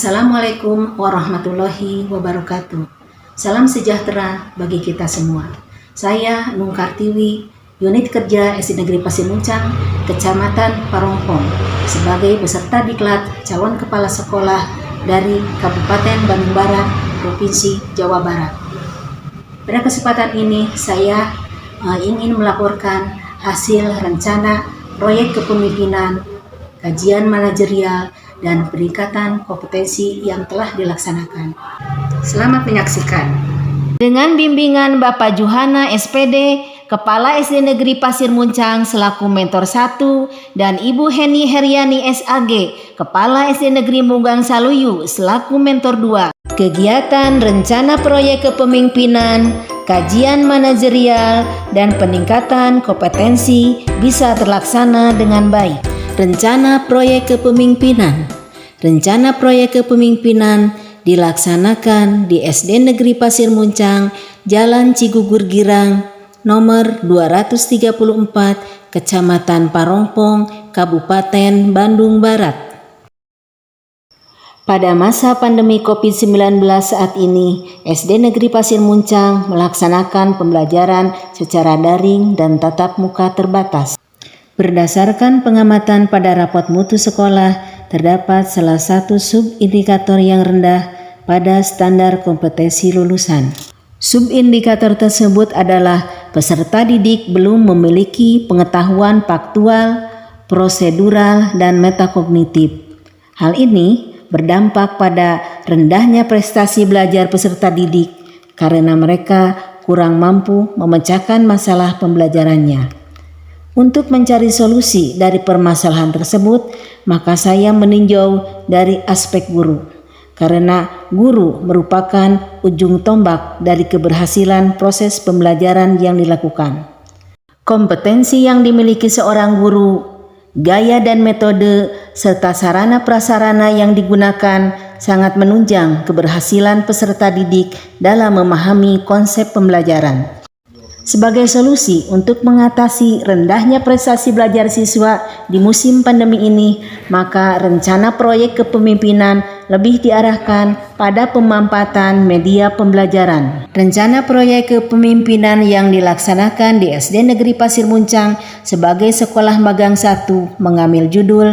Assalamualaikum warahmatullahi wabarakatuh. Salam sejahtera bagi kita semua. Saya Nung Kartiwi, Unit Kerja SD Negeri Pasir Muncang, Kecamatan Parongpong, sebagai peserta diklat calon kepala sekolah dari Kabupaten Bandung Barat, Provinsi Jawa Barat. Pada kesempatan ini saya ingin melaporkan hasil rencana proyek kepemimpinan, kajian manajerial, dan peningkatan kompetensi yang telah dilaksanakan. Selamat menyaksikan. Dengan bimbingan Bapak Juhana SPD, Kepala SD Negeri Pasir Muncang selaku mentor 1, dan Ibu Heni Heriani SAG, Kepala SD Negeri Munggang Saluyu selaku mentor 2. Kegiatan rencana proyek kepemimpinan, kajian manajerial, dan peningkatan kompetensi bisa terlaksana dengan baik. Rencana proyek kepemimpinan. Rencana proyek kepemimpinan dilaksanakan di SD Negeri Pasir Muncang, Jalan Cigugur Girang, nomor 234, Kecamatan Parongpong, Kabupaten Bandung Barat. Pada masa pandemi COVID-19 saat ini, SD Negeri Pasir Muncang melaksanakan pembelajaran secara daring dan tatap muka terbatas. Berdasarkan pengamatan pada rapot mutu sekolah, terdapat salah satu subindikator yang rendah pada standar kompetensi lulusan. Subindikator tersebut adalah peserta didik belum memiliki pengetahuan faktual, prosedural, dan metakognitif. Hal ini berdampak pada rendahnya prestasi belajar peserta didik karena mereka kurang mampu memecahkan masalah pembelajarannya. Untuk mencari solusi dari permasalahan tersebut, maka saya meninjau dari aspek guru, karena guru merupakan ujung tombak dari keberhasilan proses pembelajaran yang dilakukan. Kompetensi yang dimiliki seorang guru, gaya dan metode, serta sarana prasarana yang digunakan sangat menunjang keberhasilan peserta didik dalam memahami konsep pembelajaran. Sebagai solusi untuk mengatasi rendahnya prestasi belajar siswa di musim pandemi ini, maka rencana proyek kepemimpinan lebih diarahkan pada pemanfaatan media pembelajaran. Rencana proyek kepemimpinan yang dilaksanakan di SD Negeri Pasir Muncang sebagai sekolah magang 1 mengambil judul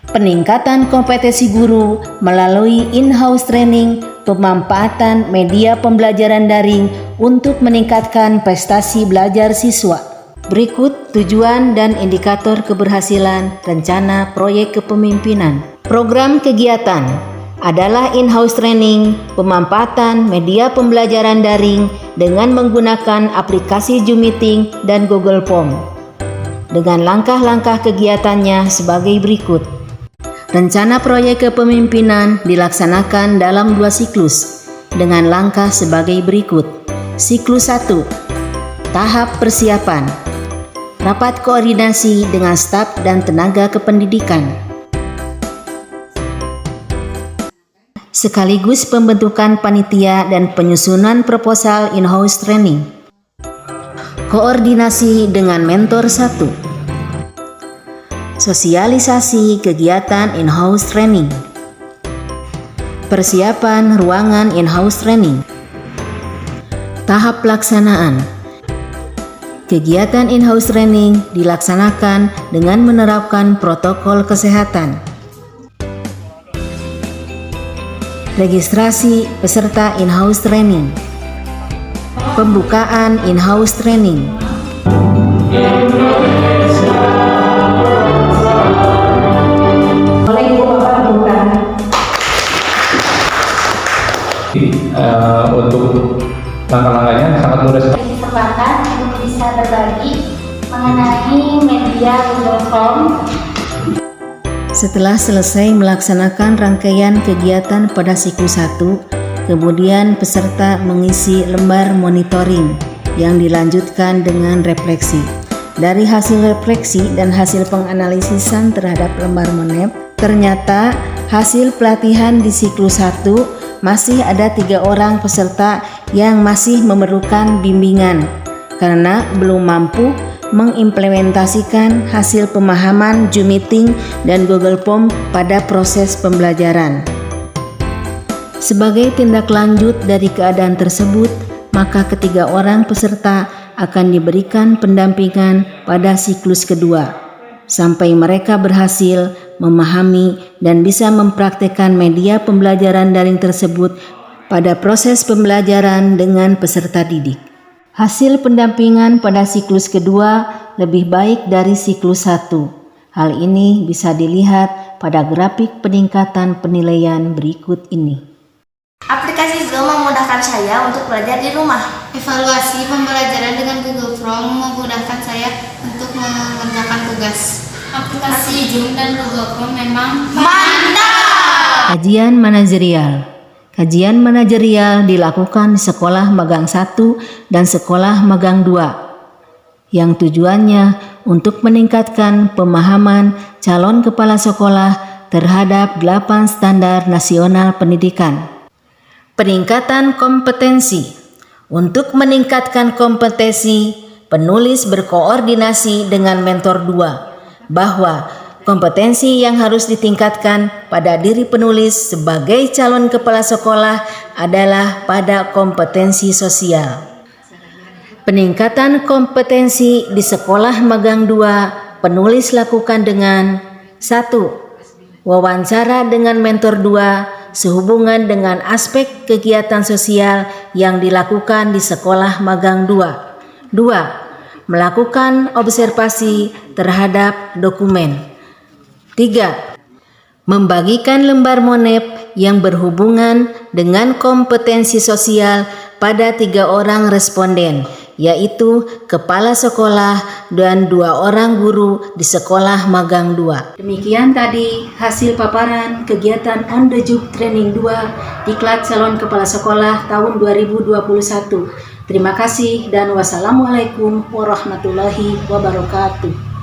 Peningkatan Kompetensi Guru melalui in-house training, pemanfaatan media pembelajaran daring untuk meningkatkan prestasi belajar siswa. Berikut tujuan dan indikator keberhasilan rencana proyek kepemimpinan. Program kegiatan adalah in-house training, pemanfaatan media pembelajaran daring dengan menggunakan aplikasi Zoom Meeting dan Google Form. Dengan langkah-langkah kegiatannya sebagai berikut. Rencana proyek kepemimpinan dilaksanakan dalam 2 siklus dengan langkah sebagai berikut. Siklus 1, tahap persiapan, rapat koordinasi dengan staf dan tenaga kependidikan, sekaligus pembentukan panitia dan penyusunan proposal in-house training. Koordinasi dengan mentor 1. Sosialisasi kegiatan in-house training. Persiapan ruangan in-house training. Tahap pelaksanaan. Kegiatan in-house training dilaksanakan dengan menerapkan protokol kesehatan. Registrasi peserta in-house training. Pembukaan in-house training. Untuk langkah-langkahnya sangat mudah. Kesempatan untuk bisa berbagi mengenai media Google Form. Setelah selesai melaksanakan rangkaian kegiatan pada siklus 1, kemudian peserta mengisi lembar monitoring yang dilanjutkan dengan refleksi. Dari hasil refleksi dan hasil penganalisisan terhadap lembar monep, ternyata hasil pelatihan di siklus 1 masih ada 3 orang peserta yang masih memerlukan bimbingan karena belum mampu mengimplementasikan hasil pemahaman Zoom Meeting dan Google Form pada proses pembelajaran. Sebagai tindak lanjut dari keadaan tersebut, maka ketiga orang peserta akan diberikan pendampingan pada siklus kedua, sampai mereka berhasil memahami dan bisa mempraktikkan media pembelajaran daring tersebut pada proses pembelajaran dengan peserta didik. Hasil pendampingan pada siklus kedua lebih baik dari siklus 1. Hal ini bisa dilihat pada grafik peningkatan penilaian berikut ini. Aplikasi Zoom memudahkan saya untuk belajar di rumah. Evaluasi pembelajaran dengan Google Form memudahkan saya untuk mengerjakan tugas. Aplikasi Zoom dan Google Form memang mantap. Kajian manajerial. Kajian manajerial dilakukan di sekolah magang 1 dan sekolah magang 2, yang tujuannya untuk meningkatkan pemahaman calon kepala sekolah terhadap 8 standar nasional pendidikan. Peningkatan kompetensi. Untuk meningkatkan kompetensi, penulis berkoordinasi dengan mentor 2 bahwa kompetensi yang harus ditingkatkan pada diri penulis sebagai calon kepala sekolah adalah pada kompetensi sosial. Peningkatan kompetensi di sekolah magang 2 penulis lakukan dengan 1. Wawancara dengan mentor 2 sehubungan dengan aspek kegiatan sosial yang dilakukan di sekolah magang 2. 2. Melakukan observasi terhadap dokumen. 3. Membagikan lembar monep yang berhubungan dengan kompetensi sosial pada 3 orang responden, yaitu kepala sekolah dan 2 orang guru di sekolah magang 2. Demikian tadi hasil paparan kegiatan on the job training 2 Diklat Calon Kepala Sekolah tahun 2021. Terima kasih dan wassalamualaikum warahmatullahi wabarakatuh.